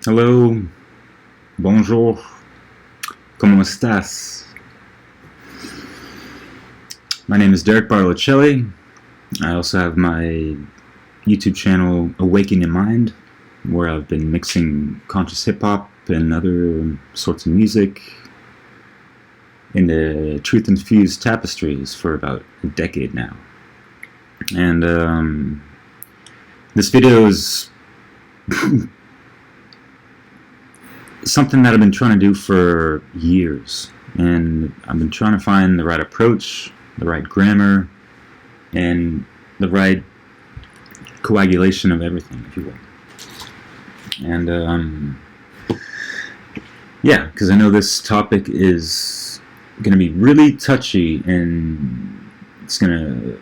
Hello, bonjour, ¿cómo estás? My name is Derek Barlocelli. I also have my YouTube channel, Awakening in Mind, where I've been mixing conscious hip-hop and other sorts of music into truth-infused tapestries for about a decade now. And this video is something that I've been trying to do for years, and I've been trying to find the right approach, the right grammar, and the right coagulation of everything, if you will. And yeah, because I know this topic is going to be really touchy, and it's going to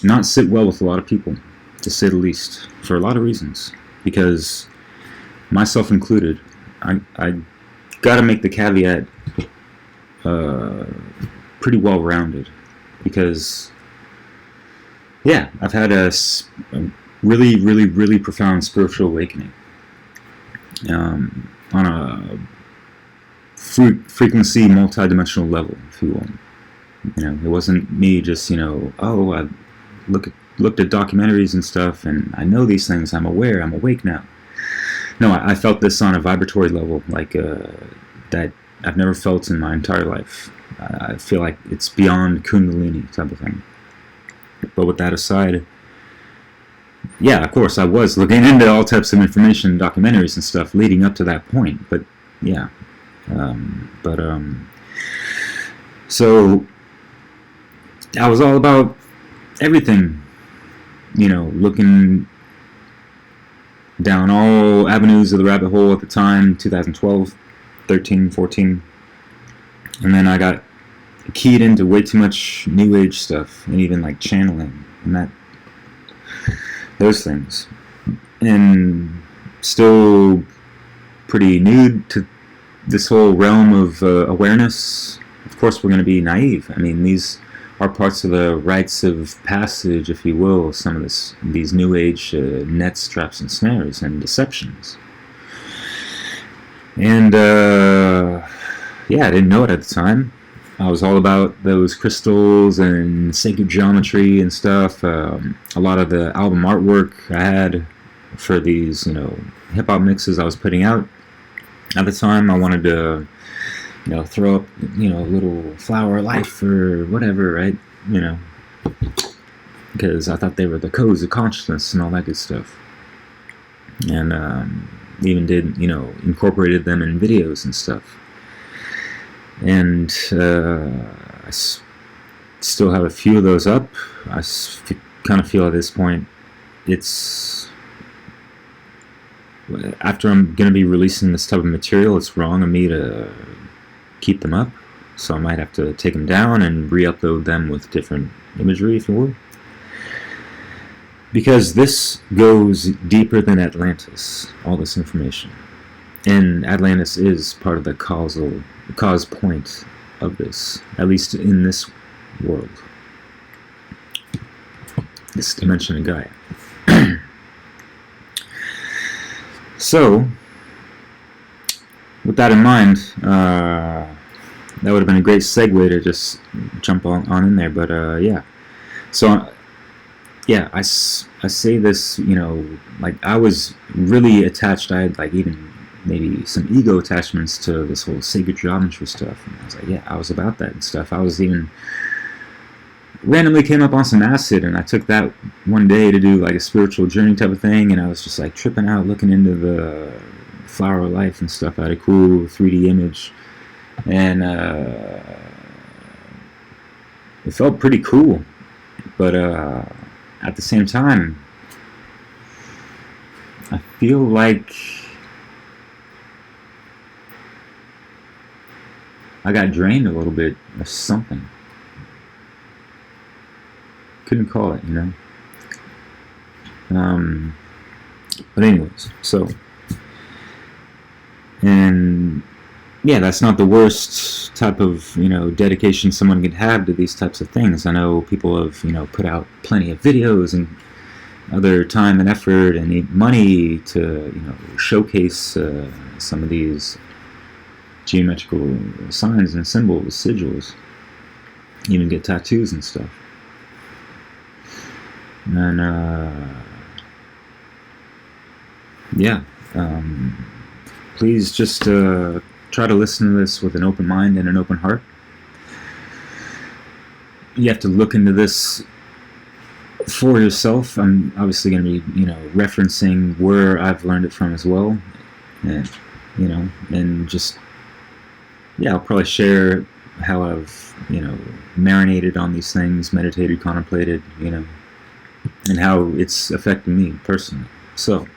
not sit well with a lot of people, to say the least, for a lot of reasons. Because myself included, I got to make the caveat pretty well rounded, because yeah, I've had a really profound spiritual awakening on a frequency multidimensional level, if you will. You know, it wasn't me just, oh, I looked at documentaries and stuff, and I know these things, I'm aware, I'm awake now. No, I felt this on a vibratory level, like that I've never felt in my entire life. I feel like it's beyond Kundalini type of thing. But with that aside, yeah, of course, I was looking into all types of information, documentaries and stuff leading up to that point. But yeah, so I was all about everything, looking down all avenues of the rabbit hole at the time, 2012, 13, 14. And then I got keyed into way too much New Age stuff, and even like channeling and those things. And still pretty new to this whole realm of awareness. Of course, we're going to be naive. I mean, these are parts of the rites of passage, if you will, some of these New Age nets, traps, and snares, and deceptions. And yeah, I didn't know it at the time. I was all about those crystals and sacred geometry and stuff. A lot of the album artwork I had for these, hip-hop mixes I was putting out at the time, I wanted to throw up, a little flower of life or whatever, right? Because I thought they were the codes of consciousness and all that good stuff. And even did, incorporated them in videos and stuff. And I still have a few of those up. I kind of feel at this point, it's after I'm going to be releasing this type of material, it's wrong of me to keep them up, so I might have to take them down and re-upload them with different imagery, if you will, because this goes deeper than Atlantis, all this information, and Atlantis is part of the cause point of this, at least in this world, this dimension of Gaia. So with that in mind, that would have been a great segue to just jump on in there. But yeah, so yeah, I say this, like I was really attached. I had like even maybe some ego attachments to this whole sacred geometry stuff. And I was like, yeah, I was about that and stuff. I was even randomly came up on some acid, and I took that one day to do like a spiritual journey type of thing, and I was just like tripping out, looking into the flower of life and stuff. I had a cool 3D image, and it felt pretty cool, but at the same time I feel like I got drained a little bit of something. Couldn't call it, but anyways, so, and yeah, that's not the worst type of, dedication someone could have to these types of things. I know people have, put out plenty of videos and other time and effort and need money to, showcase some of these geometrical signs and symbols, sigils, even get tattoos and stuff. And please just try to listen to this with an open mind and an open heart. You have to look into this for yourself. I'm obviously going to be, referencing where I've learned it from as well, and and just I'll probably share how I've marinated on these things, meditated, contemplated, and how it's affected me personally. So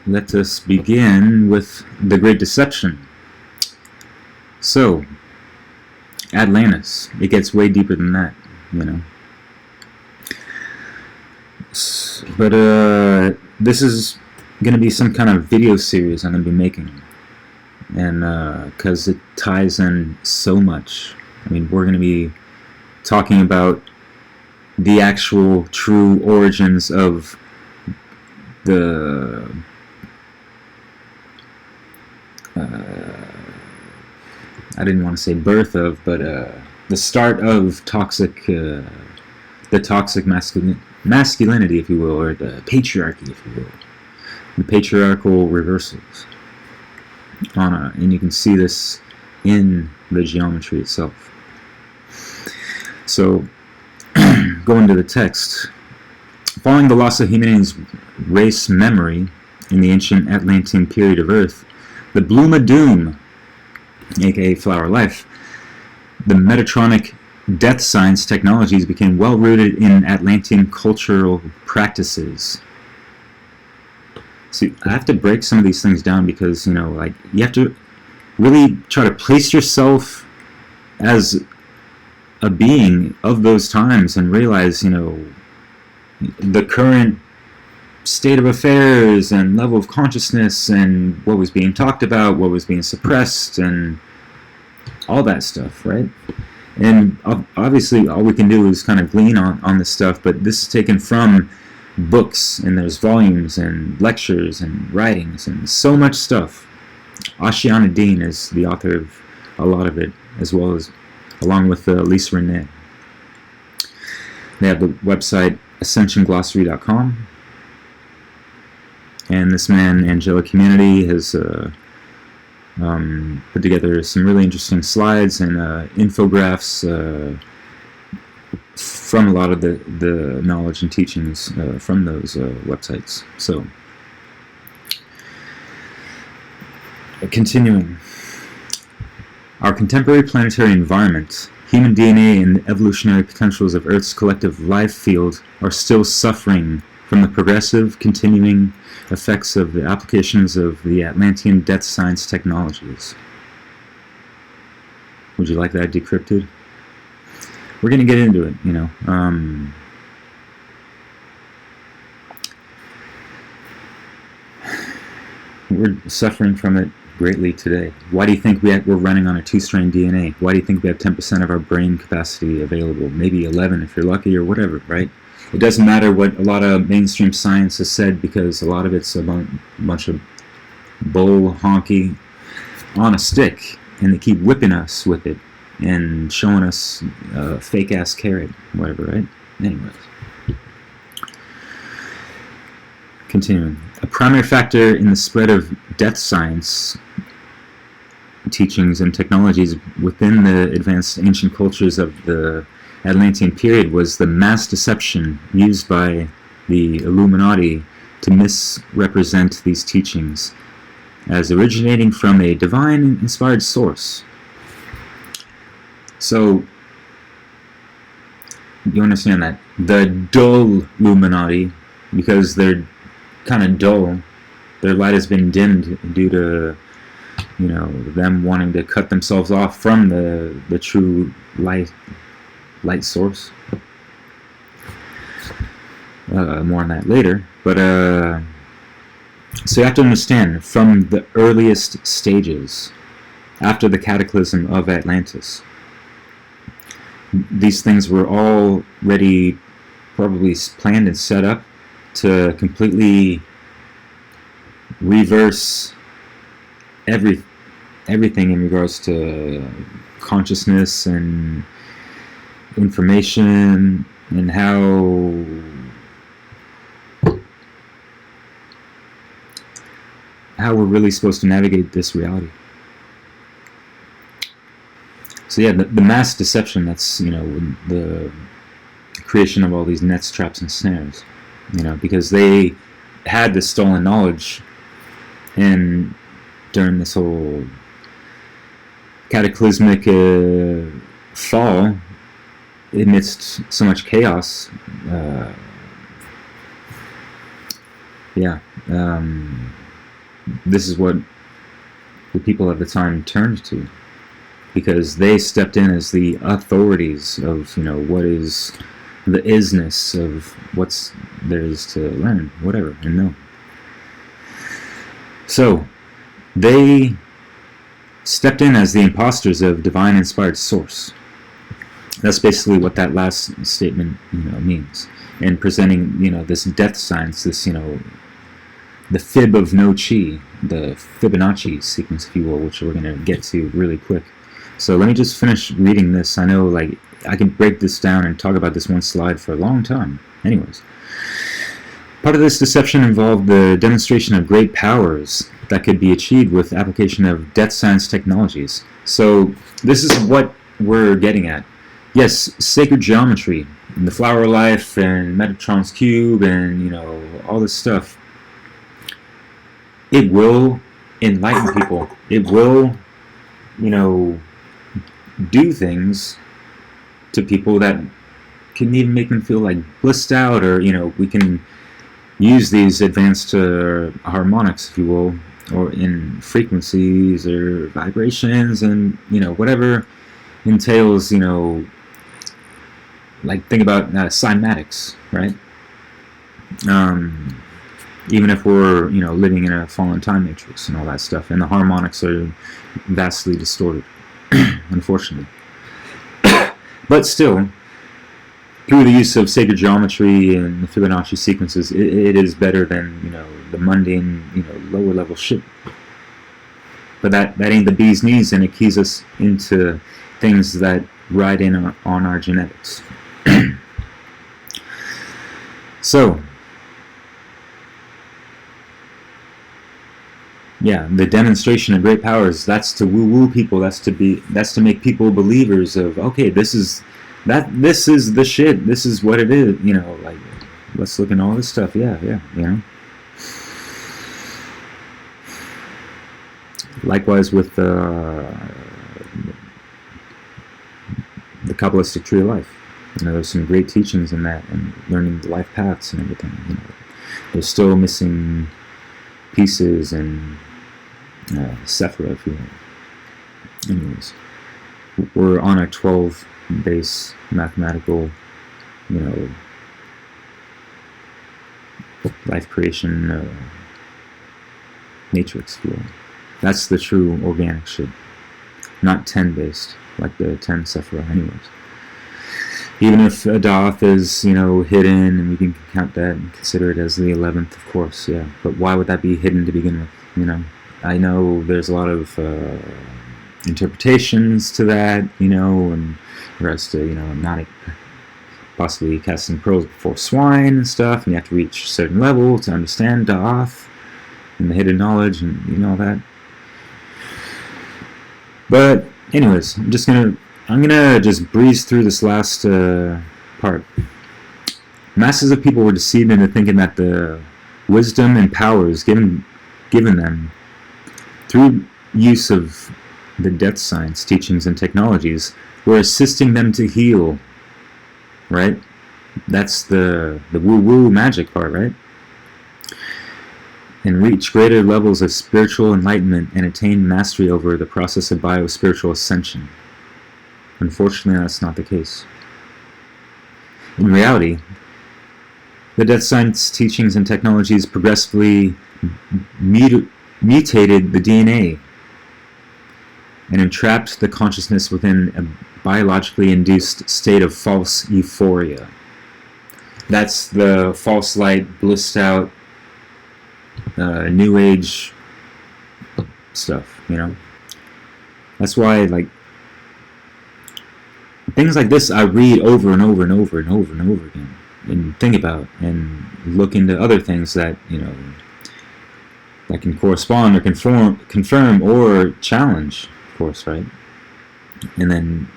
let us begin with the Great Deception. So Atlantis, it gets way deeper than that, But this is going to be some kind of video series I'm going to be making, and because it ties in so much. I mean, we're going to be talking about the actual true origins of the I didn't want to say birth of, but the start of the toxic masculinity, if you will, or the patriarchy, if you will, the patriarchal reversals. And you can see this in the geometry itself. So, going to the text. Following the loss of humanity's race memory in the ancient Atlantean period of Earth, the Bloom of Doom, aka Flower Life, the Metatronic death science technologies became well rooted in Atlantean cultural practices. See, I have to break some of these things down because, you have to really try to place yourself as a being of those times and realize, the current state of affairs and level of consciousness and what was being talked about, what was being suppressed, and all that stuff, right? And obviously all we can do is kind of glean on this stuff, but this is taken from books, and there's volumes and lectures and writings and so much stuff. Ashiana Dean is the author of a lot of it, as well as along with Lisa Renee. They have the website ascensionglossary.com, and this man, Angelic Community, has put together some really interesting slides and infographics from a lot of the knowledge and teachings from those websites. So, continuing. Our contemporary planetary environment, human DNA, and the evolutionary potentials of Earth's collective life field are still suffering from the progressive, continuing effects of the applications of the Atlantean death science technologies. Would you like that decrypted? We're going to get into it, We're suffering from it greatly today. Why do you think we're running on a 2-strand DNA? Why do you think we have 10% of our brain capacity available? Maybe 11 if you're lucky, or whatever, right? It doesn't matter what a lot of mainstream science has said, because a lot of it's a bunch of bull honky on a stick, and they keep whipping us with it and showing us a fake-ass carrot, whatever, right? Anyways. Continuing. A primary factor in the spread of death science teachings and technologies within the advanced ancient cultures of the Atlantean period was the mass deception used by the Illuminati to misrepresent these teachings as originating from a divine-inspired source. So, you understand that the dull Illuminati, because they're kind of dull, their light has been dimmed due to, them wanting to cut themselves off from the true light source. More on that later. But so you have to understand, from the earliest stages, after the cataclysm of Atlantis, these things were already probably planned and set up to completely reverse everything in regards to consciousness and information and how we're really supposed to navigate this reality. So yeah, the mass deception, that's, the creation of all these nets, traps, and snares, because they had this stolen knowledge, and during this whole cataclysmic fall, amidst so much chaos, this is what the people at the time turned to, because they stepped in as the authorities of, what is the isness of what's there is to learn, whatever, and know. So they stepped in as the imposters of divine inspired source. That's basically what that last statement, means. And presenting, this death science, this, the fib of no chi, the Fibonacci sequence, if you will, which we're going to get to really quick. So let me just finish reading this. I know, I can break this down and talk about this one slide for a long time. Anyways, part of this deception involved the demonstration of great powers that could be achieved with application of death science technologies. So this is what we're getting at. Yes, sacred geometry, and the flower of life, and Metatron's cube, and all this stuff. It will enlighten people. It will, do things to people that can even make them feel blissed out, or we can use these advanced harmonics, if you will, or in frequencies or vibrations, and whatever entails, think about cymatics, right? Even if we're living in a fallen time matrix and all that stuff, and the harmonics are vastly distorted, unfortunately. But still, through the use of sacred geometry and the Fibonacci sequences, it is better than the mundane lower level shit. But that ain't the bee's knees, and it keys us into things that ride in on our genetics. So yeah, the demonstration of great powers, that's to woo-woo people, that's to make people believers of, okay, this is the shit, this is what it is, let's look at all this stuff, yeah. Likewise with the Kabbalistic tree of life. There's some great teachings in that, and learning the life paths and everything. There's still missing pieces and Sephira, if you will. Anyways, we're on a 12-base mathematical, life creation matrix, if you will. That's the true organic shit, not 10-based like the 10 Sephira. Anyways, even if a Thoth is hidden, and we can count that and consider it as the 11th, of course, yeah. But why would that be hidden to begin with? I know there's a lot of interpretations to that, and the rest of not possibly casting pearls before swine and stuff, and you have to reach a certain level to understand Thoth and the hidden knowledge and all that. But anyways, I'm gonna just breeze through this last part. Masses of people were deceived into thinking that the wisdom and powers given them through use of the death science teachings and technologies were assisting them to heal. Right? That's the woo-woo magic part, right? And reach greater levels of spiritual enlightenment and attain mastery over the process of bio-spiritual ascension. Unfortunately, that's not the case. In reality, the death science teachings and technologies progressively mutated the DNA and entrapped the consciousness within a biologically induced state of false euphoria. That's the false light, blissed out, new age stuff, you know. That's why, like, things like this I read over and over and over and over and over again, and think about and look into other things that, you know, that can correspond or confirm or challenge, of course, right? And then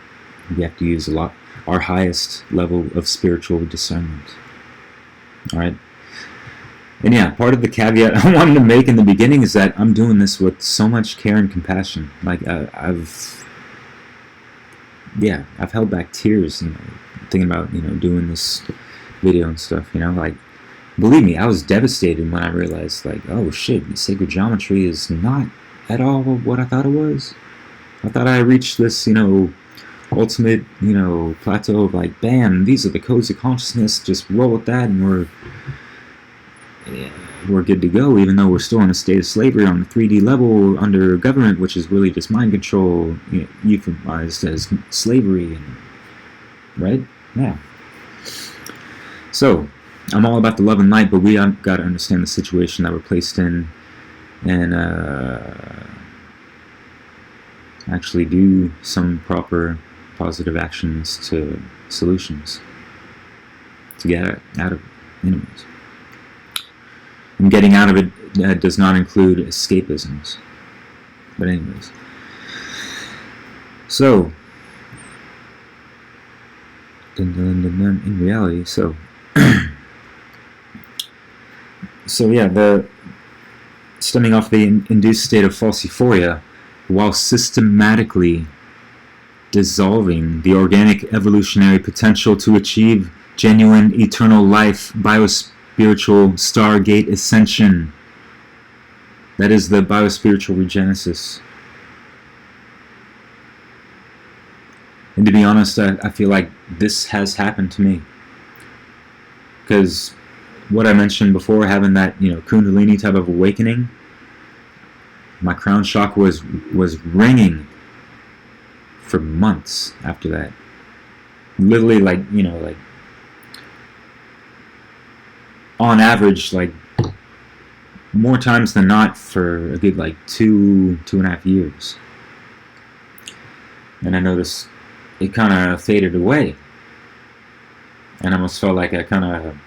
we have to use our highest level of spiritual discernment. All right. And yeah, part of the caveat I wanted to make in the beginning is that I'm doing this with so much care and compassion. Like I've held back tears, you know, thinking about, you know, doing this video and stuff, you know. Like, believe me, I was devastated when I realized, like, oh shit, sacred geometry is not at all what I thought it was. I thought I reached this, you know, ultimate, you know, plateau of, like, bam, these are the codes of consciousness, just roll with that and we're good to go, even though we're still in a state of slavery on the 3D level under government, which is really just mind control, you know, euphemized as slavery, and, right? Yeah. So, I'm all about the love and light, but we got to understand the situation that we're placed in, and actually do some proper positive actions to solutions to get out of it, anyways. And getting out of it does not include escapisms. But anyways. So, in reality, so yeah, stemming off the induced state of false euphoria, while systematically dissolving the organic evolutionary potential to achieve genuine eternal life, biospiritual stargate ascension. That is the biospiritual regenesis. And to be honest, I feel like this has happened to me. Because what I mentioned before, having that, you know, Kundalini type of awakening, my crown chakra was ringing for months after that. Literally, like, you know, like, on average, like, more times than not for a good, like, 2.5 years. And I noticed it kind of faded away. And I almost felt like I kind of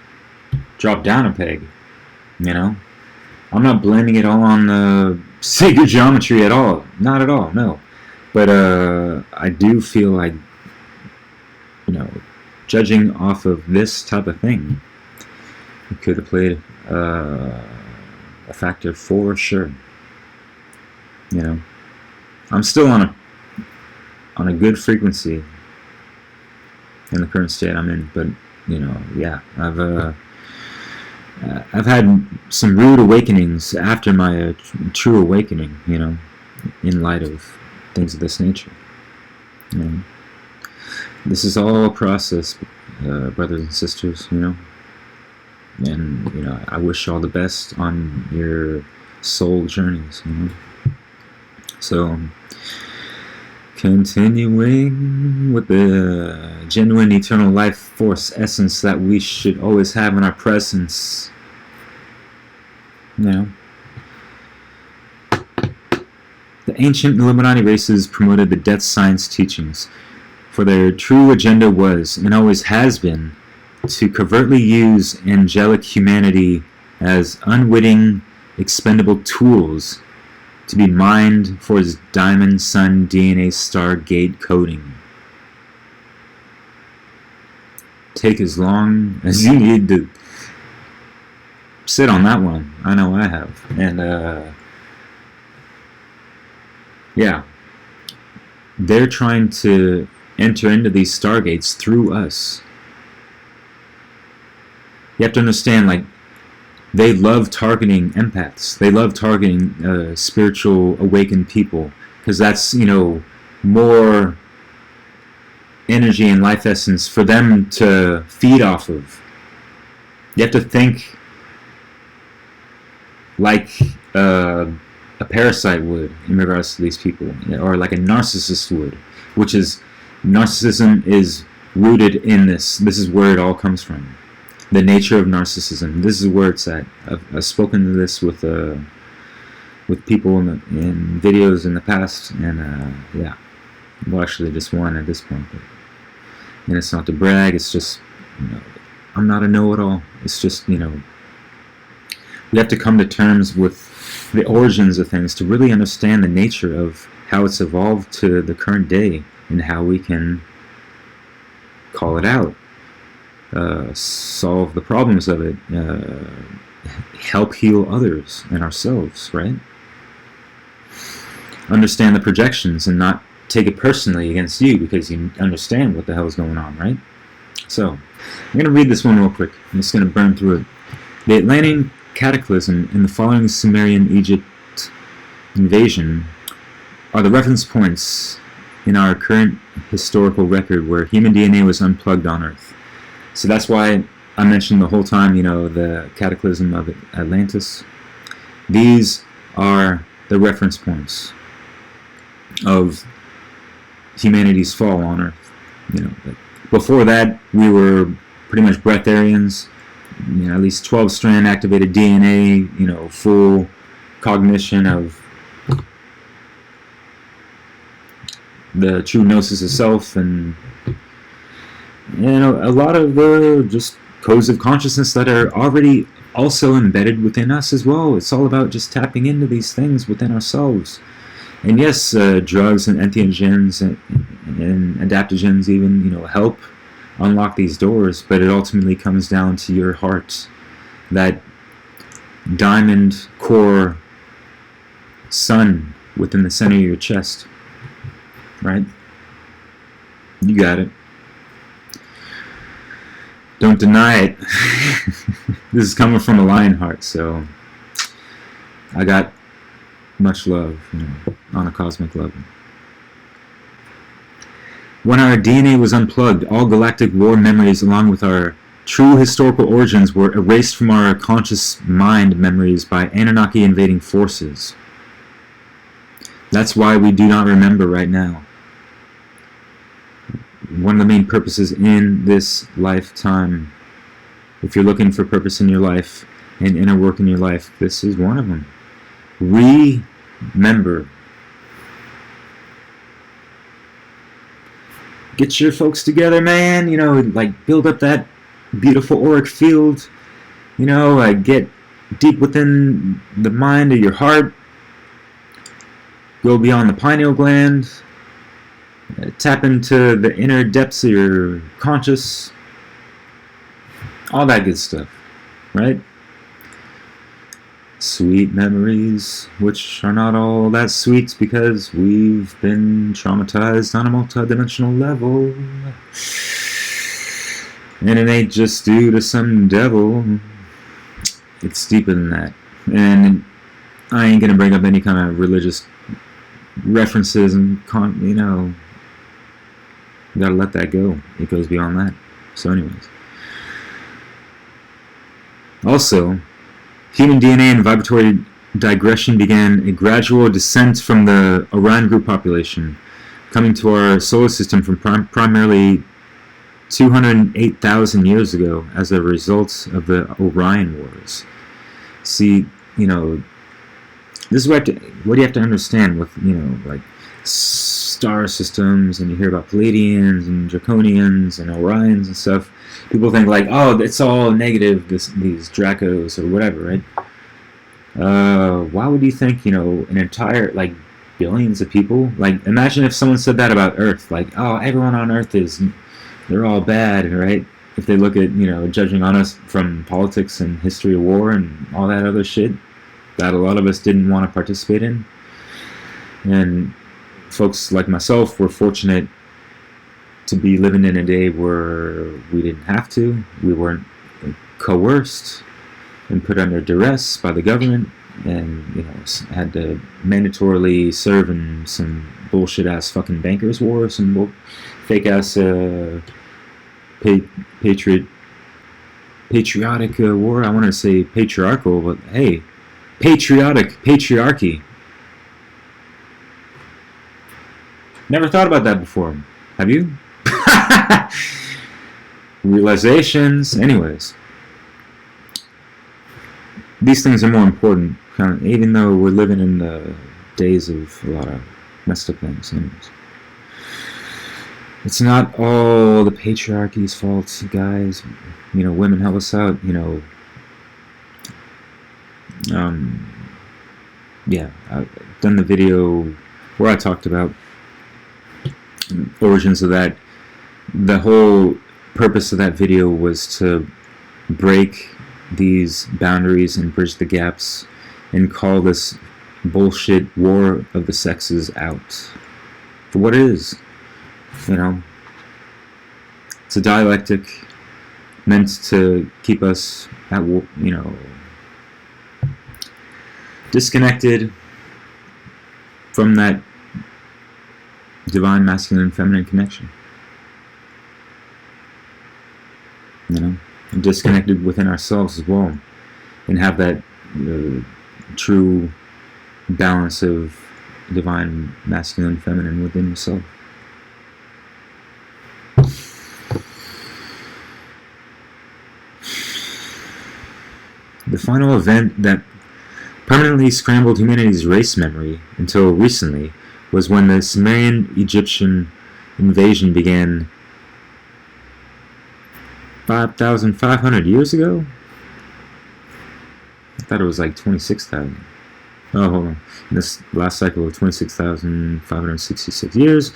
dropped down a peg, you know? I'm not blaming it all on the sacred geometry at all. Not at all, no. But I do feel like, you know, judging off of this type of thing, it could have played a factor for sure. You know, I'm still on a good frequency in the current state I'm in, but, you know, yeah, I've had some rude awakenings after my true awakening, you know, in light of things of this nature. You know, this is all a process, brothers and sisters, you know. And, you know, I wish you all the best on your soul journeys, you know. So, continuing with the genuine eternal life force essence that we should always have in our presence, you know. The ancient Illuminati races promoted the death science teachings, for their true agenda was, and always has been, to covertly use angelic humanity as unwitting, expendable tools to be mined for his diamond sun DNA stargate coding. Take as long as you need to sit on that one. I know I have. And yeah, they're trying to enter into these stargates through us. You have to understand, like, they love targeting empaths. They love targeting spiritual awakened people, because that's, you know, more energy and life essence for them to feed off of. You have to think like a parasite would in regards to these people, or like a narcissist would, which is, narcissism is rooted in this. This is where it all comes from. the nature of narcissism. This is where it's at. I've spoken to this with people in videos in the past, and yeah, well, actually just one at this point. But, and it's not to brag. It's just, I'm not a know-it-all. It's just, we have to come to terms with the origins of things to really understand the nature of how it's evolved to the current day and how we can call it out, solve the problems of it, help heal others and ourselves, right? Understand the projections and not take it personally against you because you understand what the hell is going on, right? So, I'm going to read this one real quick. I'm just going to burn through it. The Atlantean cataclysm and the following Sumerian Egypt invasion are the reference points in our current historical record where human DNA was unplugged on Earth. So that's why I mentioned the whole time, the cataclysm of Atlantis. These are the reference points of humanity's fall on Earth. Before that, we were pretty much breatharians. At least 12-strand activated DNA. Full cognition of the true gnosis of self, and a lot of the just codes of consciousness that are already also embedded within us as well. It's all about just tapping into these things within ourselves. And yes, drugs and entheogens and adaptogens even, help unlock these doors, but it ultimately comes down to your heart, that diamond core sun within the center of your chest, right? You got it. Don't deny it. This is coming from a lion heart, so I got much love, on a cosmic level. When our DNA was unplugged, all galactic war memories along with our true historical origins were erased from our conscious mind memories by Anunnaki invading forces. That's why we do not remember right now. One of the main purposes in this lifetime, if you're looking for purpose in your life and inner work in your life, this is one of them. Remember. Get your folks together, man. Build up that beautiful auric field. Get deep within the mind of your heart. Go beyond the pineal gland. Tap into the inner depths of your conscious. All that good stuff, right? Sweet memories, which are not all that sweet because we've been traumatized on a multidimensional level. And it ain't just due to some devil. It's deeper than that. And I ain't gonna bring up any kind of religious references and, you gotta let that go. It goes beyond that. So anyways. Also, human DNA and vibratory digression began a gradual descent from the Orion group population, coming to our solar system from primarily 208,000 years ago as a result of the Orion Wars. See, this is what you have to understand with, star systems, and you hear about Pleiadians and Draconians and Orions and stuff. People think oh, it's all negative, these Dracos or whatever, right? Why would you think, an entire, billions of people, imagine if someone said that about Earth, oh, everyone on Earth they're all bad, right? If they look at, judging on us from politics and history of war and all that other shit that a lot of us didn't want to participate in. And folks like myself were fortunate to be living in a day where we didn't have to. We weren't coerced and put under duress by the government, and had to mandatorily serve in some bullshit ass fucking bankers war, some fake ass patriotic war. I want to say patriarchal, but hey, patriarchy. Never thought about that before. Have you? Realizations. Anyways, these things are more important, even though we're living in the days of a lot of messed up things. Anyways, it's not all the patriarchy's fault, guys. You know, women help us out. You know, yeah, I've done the video where I talked about origins of that. The whole purpose of that video was to break these boundaries and bridge the gaps and call this bullshit war of the sexes out for what it is. You know, it's a dialectic meant to keep us at, you know, disconnected from that divine masculine and feminine connection. You know, and disconnected within ourselves as well, and have that true balance of divine masculine and feminine within yourself. The final event that permanently scrambled humanity's race memory until recently was when the Sumerian-Egyptian invasion began 5,500 years ago? I thought it was like 26,000. Oh, hold on. In this last cycle of 26,566 years,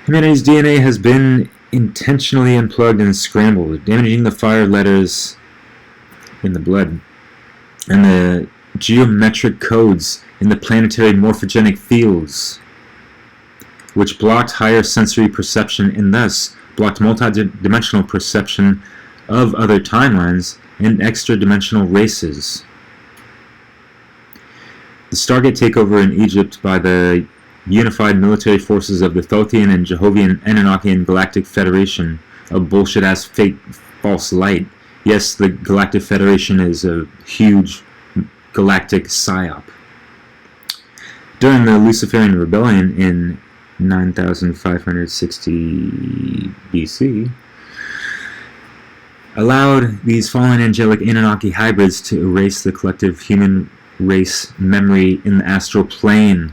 humanity's DNA has been intentionally unplugged and scrambled, damaging the fire letters in the blood and the geometric codes in the planetary morphogenic fields, which blocked higher sensory perception and thus blocked multidimensional perception of other timelines and extra-dimensional races. The Stargate takeover in Egypt by the unified military forces of the Thothian and Jehovian Anunnakian Galactic Federation of bullshit-ass fake false light. Yes, the Galactic Federation is a huge galactic psyop. During the Luciferian Rebellion in 9560 BC, allowed these fallen angelic Anunnaki hybrids to erase the collective human race memory in the astral plane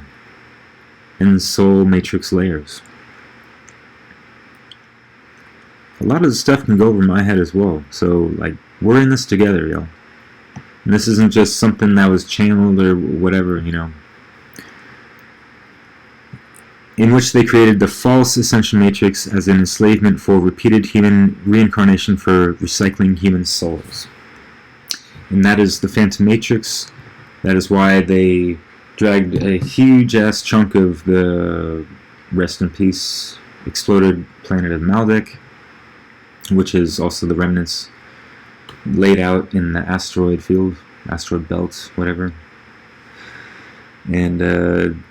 and soul matrix layers. A lot of the stuff can go over my head as well, so like, we're in this together, y'all. And this isn't just something that was channeled or whatever, you know, in which they created the false ascension matrix as an enslavement for repeated human reincarnation for recycling human souls. And that is the Phantom Matrix. That is why they dragged a huge-ass chunk of the, rest in peace, exploded planet of Maldek, which is also the remnants laid out in the asteroid field, asteroid belt, whatever. And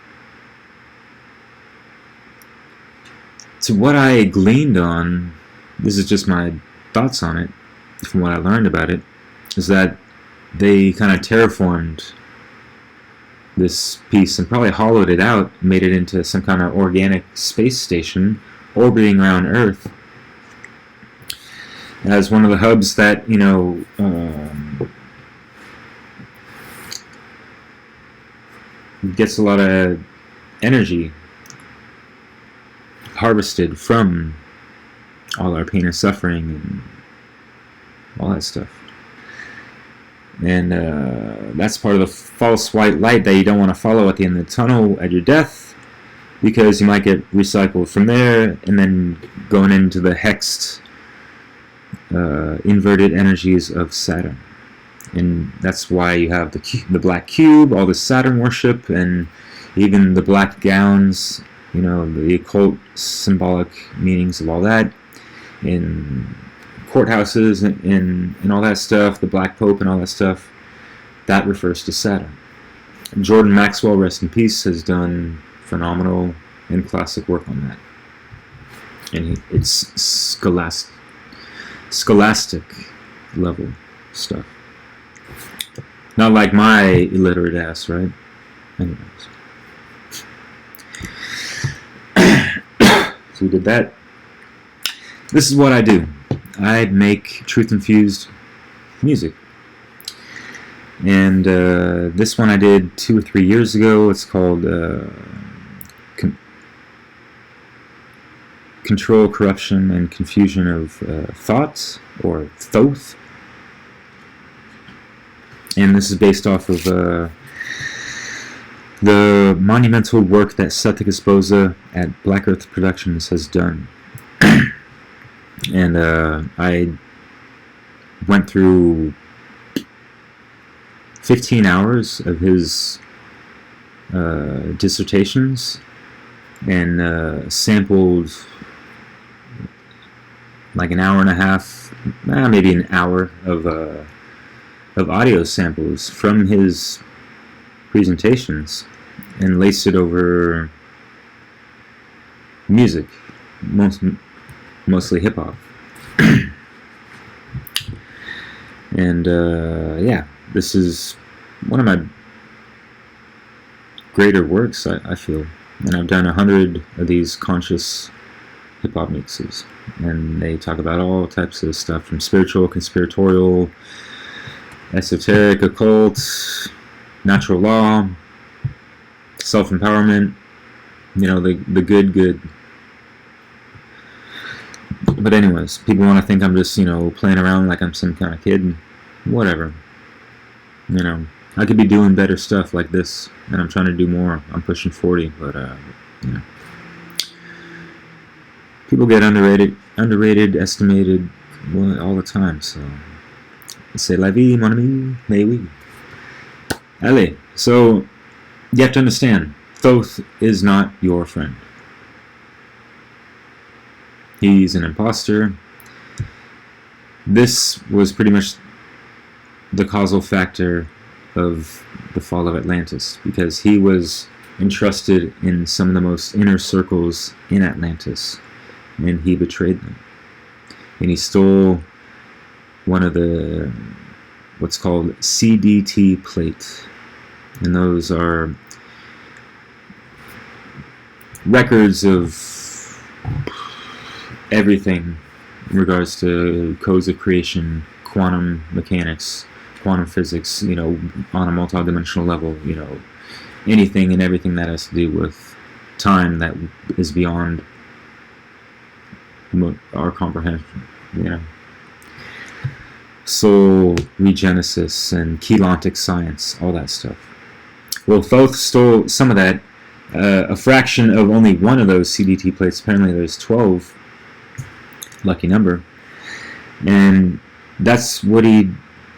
so what I gleaned on, this is just my thoughts on it, from what I learned about it, is that they kind of terraformed this piece and probably hollowed it out, made it into some kind of organic space station orbiting around Earth as one of the hubs that, you know, gets a lot of energy harvested from all our pain and suffering and all that stuff. And that's part of the false white light that you don't want to follow at the end of the tunnel at your death, because you might get recycled from there and then going into the hexed inverted energies of Saturn. And that's why you have the black cube, all the Saturn worship, and even the black gowns, you know, the occult symbolic meanings of all that in courthouses and all that stuff, the Black Pope and all that stuff, that refers to Saturn. Jordan Maxwell, rest in peace, has done phenomenal and classic work on that. And it's scholastic level stuff. Not like my illiterate ass, right? Anyways. So we did that. This is what I do. I make truth-infused music. And this one I did 2 or 3 years ago. It's called Control, Corruption, and Confusion of Thoughts, or Thoth. And this is based off of the monumental work that Seth Esposa at Black Earth Productions has done. And I went through 15 hours of his dissertations and sampled like an hour and a half, maybe an hour of audio samples from his presentations, and laced it over music, mostly hip hop. And yeah, this is one of my greater works, I feel. And I've done 100 of these conscious hip hop mixes, and they talk about all types of stuff, from spiritual, conspiratorial, esoteric, occult, natural law, self-empowerment, you know, the good. But anyways, people want to think I'm just, you know, playing around like I'm some kind of kid. Whatever. You know, I could be doing better stuff like this, and I'm trying to do more. I'm pushing 40, but, you know. People get underrated, estimated all the time, so... C'est la vie, mon ami, mais oui. Allez, so, you have to understand, Thoth is not your friend. He's an imposter. This was pretty much the causal factor of the fall of Atlantis, because he was entrusted in some of the most inner circles in Atlantis, and he betrayed them. And he stole one of the, what's called CDT plate. And those are records of everything in regards to codes of creation, quantum mechanics, quantum physics, you know, on a multidimensional level, you know, anything and everything that has to do with time that is beyond our comprehension, you know. Soul, regenesis, and Keylontic Science, all that stuff. Well, Thoth stole some of that, a fraction of only one of those CDT plates. Apparently there's 12, lucky number, and that's what he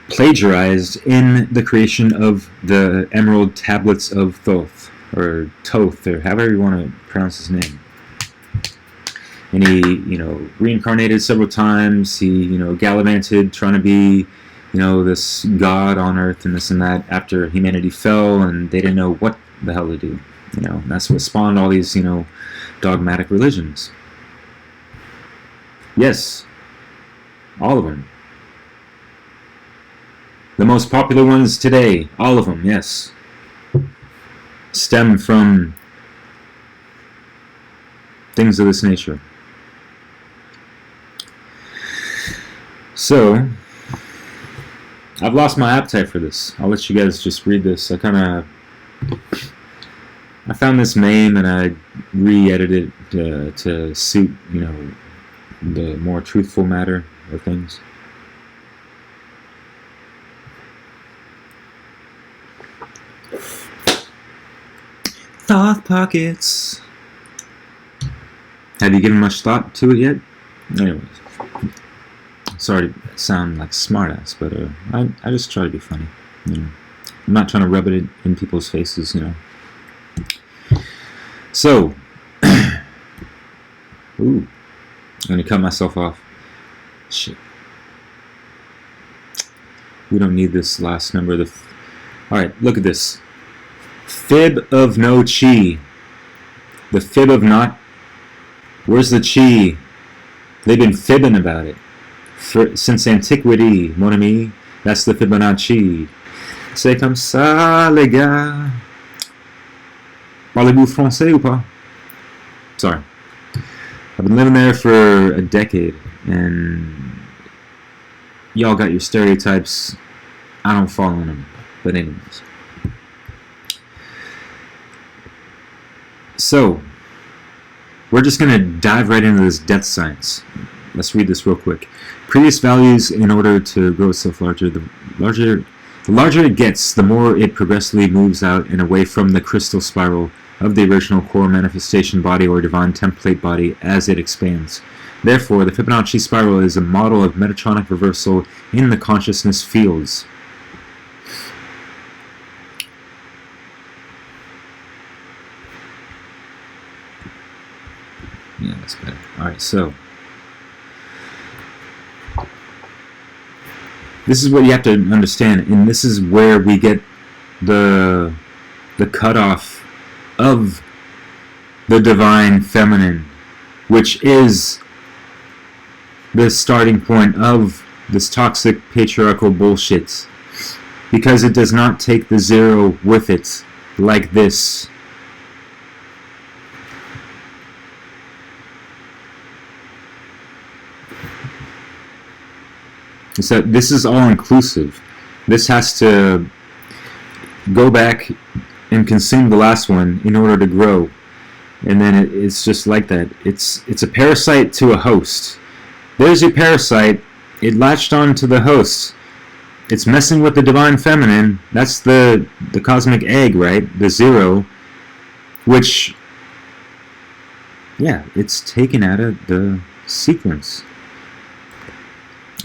plagiarized in the creation of the Emerald Tablets of Thoth, or Thoth, or however you want to pronounce his name. And he, you know, reincarnated several times. He, you know, gallivanted, trying to be, you know, this god on Earth and this and that, after humanity fell and they didn't know what the hell to do. You know, and that's what spawned all these, you know, dogmatic religions. Yes, all of them. The most popular ones today, all of them, yes, stem from things of this nature. So, I've lost my appetite for this. I'll let you guys just read this. I found this meme and I re-edited it to suit, you know, the more truthful matter of things. Thoth pockets. Have you given much thought to it yet? Anyways. Sorry to sound like smartass, but I just try to be funny. You know, I'm not trying to rub it in people's faces. You know. So, ooh, I'm gonna cut myself off. Shit. We don't need this last number. All right, look at this. Fib of no chi. The fib of not. Where's the chi? They've been fibbing about it. Since antiquity, mon ami, that's the Fibonacci. C'est comme ça, les gars. Parlez-vous français ou pas? Sorry. I've been living there for a decade, and y'all got your stereotypes. I don't fall in them. But anyways. So, we're just going to dive right into this depth science. Let's read this real quick. Previous values, in order to grow itself larger, the larger it gets, the more it progressively moves out and away from the crystal spiral of the original core manifestation body or divine template body as it expands. Therefore, the Fibonacci spiral is a model of metatronic reversal in the consciousness fields. Yeah, that's better. Alright, so this is what you have to understand, and this is where we get the cutoff of the divine feminine, which is the starting point of this toxic patriarchal bullshit, because it does not take the zero with it like this. So this is all inclusive. This has to go back and consume the last one in order to grow, and then it's just like that. It's a parasite to a host. There's your parasite. It latched on to the host. It's messing with the divine feminine. That's the cosmic egg, right? The zero, which, yeah, it's taken out of the sequence.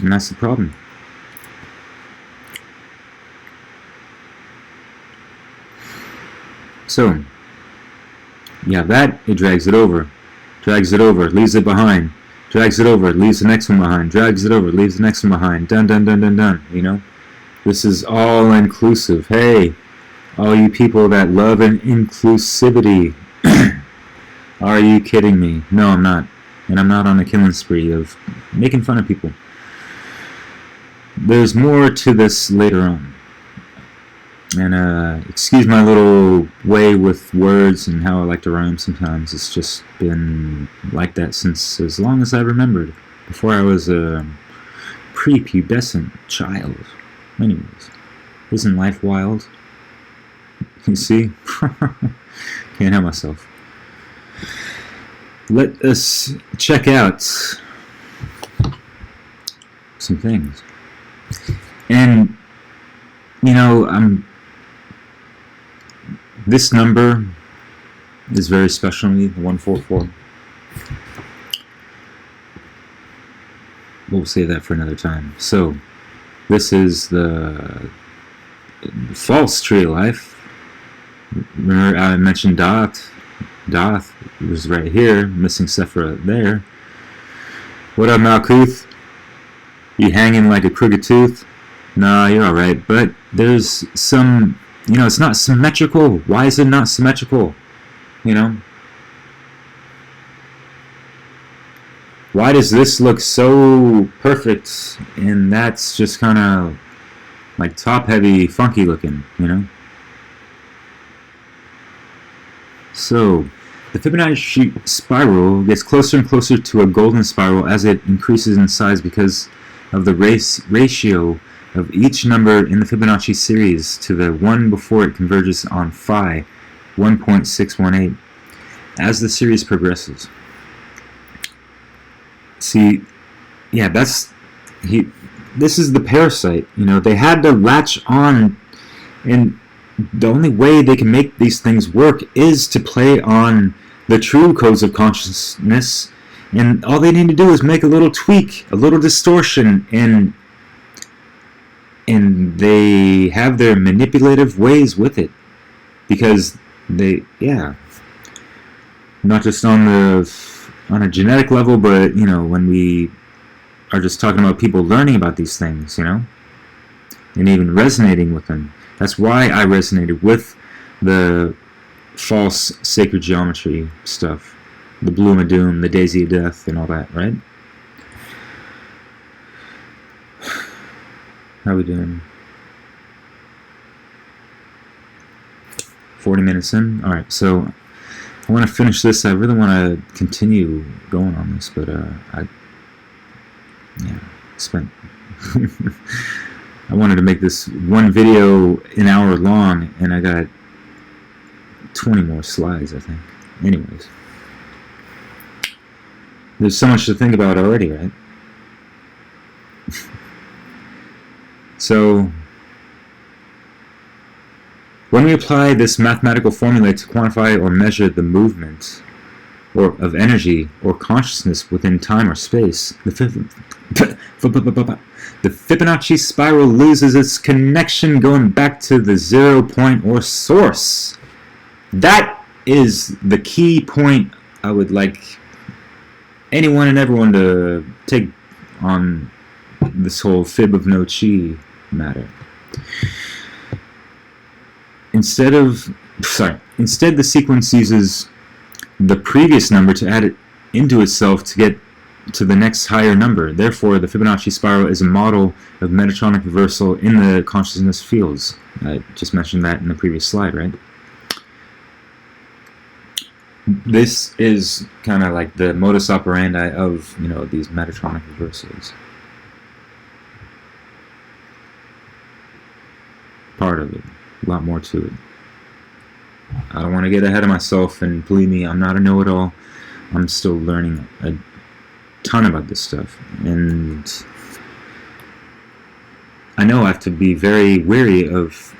And that's the problem. So, yeah, that, it drags it over, leaves it behind, drags it over, leaves the next one behind, drags it over, leaves the next one behind, dun dun dun dun dun, you know? This is all inclusive. Hey, all you people that love an inclusivity, are you kidding me? No, I'm not. And I'm not on a killing spree of making fun of people. There's more to this later on. And excuse my little way with words and how I like to rhyme sometimes. It's just been like that since as long as I remembered, before I was a prepubescent child. Anyways, isn't life wild? You see? Can't help myself. Let us check out some things. And, you know, this number is very special to me, the 144. We'll save that for another time. So, this is the false tree of life. Remember I mentioned Thoth. Thoth was right here, missing Sephira there. What up, Malkuth? You hanging like a crooked tooth? Nah, you're alright, but there's some, you know, it's not symmetrical. Why is it not symmetrical? You know? Why does this look so perfect and that's just kind of like top-heavy, funky looking, you know? So, the Fibonacci spiral gets closer and closer to a golden spiral as it increases in size because of the ratio of each number in the Fibonacci series to the one before it converges on phi 1.618 as the series progresses. See, yeah, this is the parasite. You know, they had to latch on, and the only way they can make these things work is to play on the true codes of consciousness, and all they need to do is make a little tweak, a little distortion, and they have their manipulative ways with it, because they, yeah, not just on a genetic level, but, you know, when we are just talking about people learning about these things, you know, and even resonating with them. That's why I resonated with the false sacred geometry stuff, the Bloom of Doom, the Daisy of Death, and all that, right? How are we doing? 40 minutes in? Alright, so I want to finish this. I really want to continue going on this, but I spent I wanted to make this one video an hour long, and I got 20 more slides, I think. Anyways. There's so much to think about already, right? So, when we apply this mathematical formula to quantify or measure the movement of energy or consciousness within time or space, the Fibonacci spiral loses its connection going back to the 0 point or source. That is the key point I would like anyone and everyone to take on this whole fib of no chi matter. Instead, the sequence uses the previous number to add it into itself to get to the next higher number. Therefore, the Fibonacci spiral is a model of metatronic reversal in the consciousness fields. I just mentioned that in the previous slide, right? This is kind of like the modus operandi of, these metatronic reversals. Part of it. A lot more to it. I don't want to get ahead of myself, and believe me, I'm not a know-it-all. I'm still learning a ton about this stuff, and I know I have to be very wary of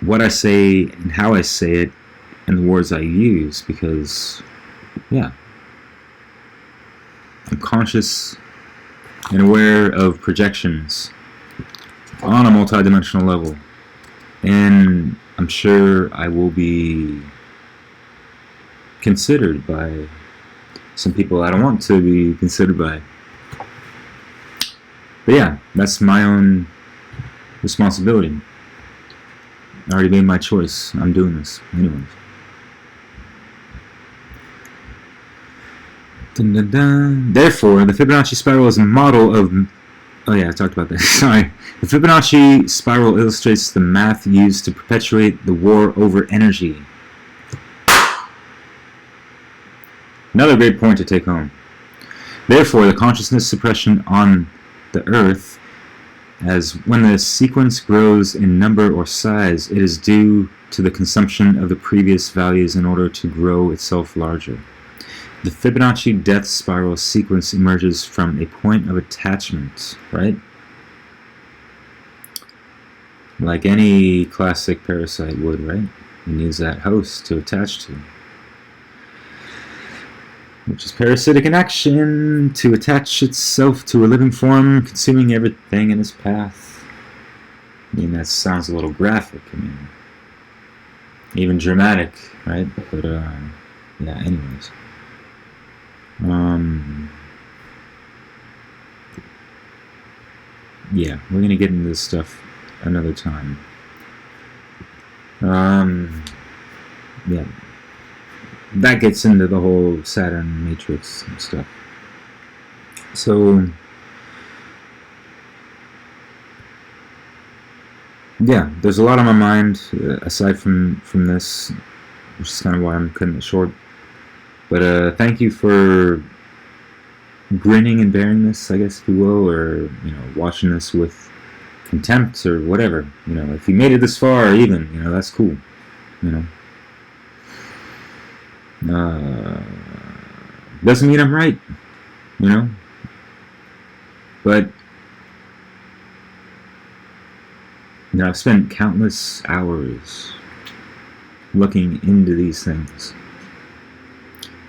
what I say and how I say it and the words I use, because, yeah, I'm conscious and aware of projections on a multidimensional level, and I'm sure I will be considered by some people I don't want to be considered by. But yeah, that's my own responsibility. I already made my choice. I'm doing this anyways. Dun, dun, dun. Therefore, the Fibonacci spiral is a model of... Oh yeah, I talked about that. Sorry. The Fibonacci spiral illustrates the math used to perpetuate the war over energy. Another great point to take home. Therefore, the consciousness suppression on the Earth, as when the sequence grows in number or size, it is due to the consumption of the previous values in order to grow itself larger. The Fibonacci death spiral sequence emerges from a point of attachment, right? Like any classic parasite would, right? It needs that host to attach to, which is parasitic in action, to attach itself to a living form, consuming everything in its path. I mean, that sounds a little graphic, even dramatic, right? But, yeah, anyways. Yeah, we're gonna get into this stuff another time. Yeah, that gets into the whole Saturn matrix and stuff. So, yeah, there's a lot on my mind aside from this, which is kind of why I'm cutting it short. But thank you for grinning and bearing this, I guess, if you will, or watching this with contempt or whatever. If you made it this far, even that's cool. Doesn't mean I'm right, but I've spent countless hours looking into these things,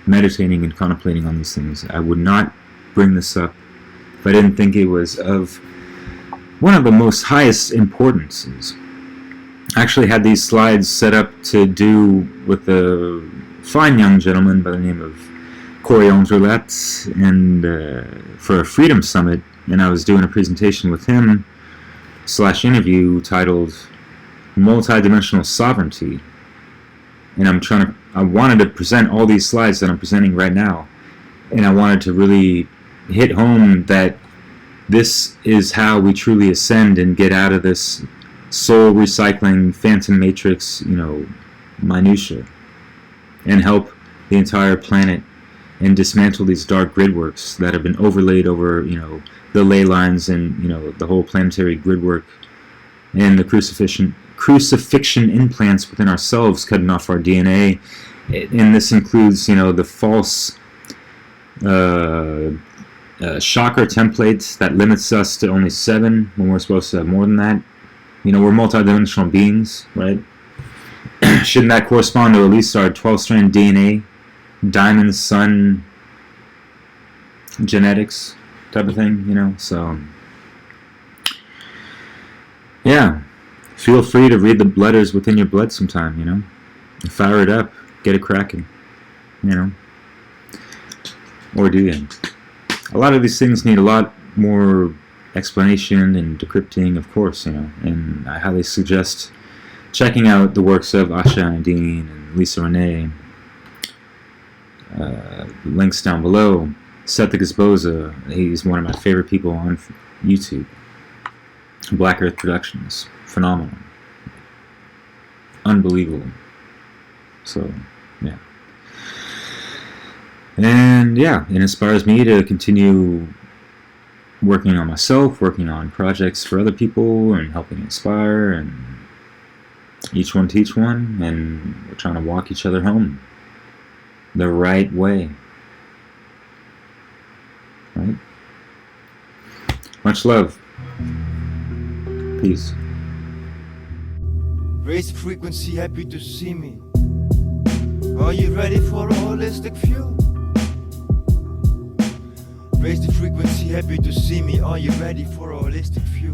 meditating and contemplating on these things. I would not bring this up if I didn't think it was of one of the most highest importances. I actually had these slides set up to do with a fine young gentleman by the name of Corey Ondrelat, and for a Freedom Summit, and I was doing a presentation with him /interview titled Multidimensional Sovereignty, and I wanted to present all these slides that I'm presenting right now, and I wanted to really hit home that this is how we truly ascend and get out of this soul recycling phantom matrix, minutia, and help the entire planet and dismantle these dark grid works that have been overlaid over, the ley lines and, the whole planetary grid work and the crucifixion implants within ourselves, cutting off our DNA. And this includes, the false chakra templates that limits us to only 7 when we're supposed to have more than that. We're multidimensional beings, right? Shouldn't that correspond to at least our 12-strand DNA, diamond, sun, genetics type of thing, So, yeah, feel free to read the letters within your blood sometime, Fire it up, get it cracking, Or do you? A lot of these things need a lot more explanation and decrypting, of course, and I highly suggest checking out the works of Asha Nadine and Lisa Renee. Links down below. Seth Gazboza, he's one of my favorite people on YouTube. Black Earth Productions, phenomenal, unbelievable. So, yeah. And yeah, it inspires me to continue working on myself, working on projects for other people, and helping inspire, and each one teach one, and we're trying to walk each other home the right way. Right? Much love. Peace. Raise the frequency, happy to see me. Are you ready for a holistic view? Raise the frequency, happy to see me. Are you ready for a holistic view?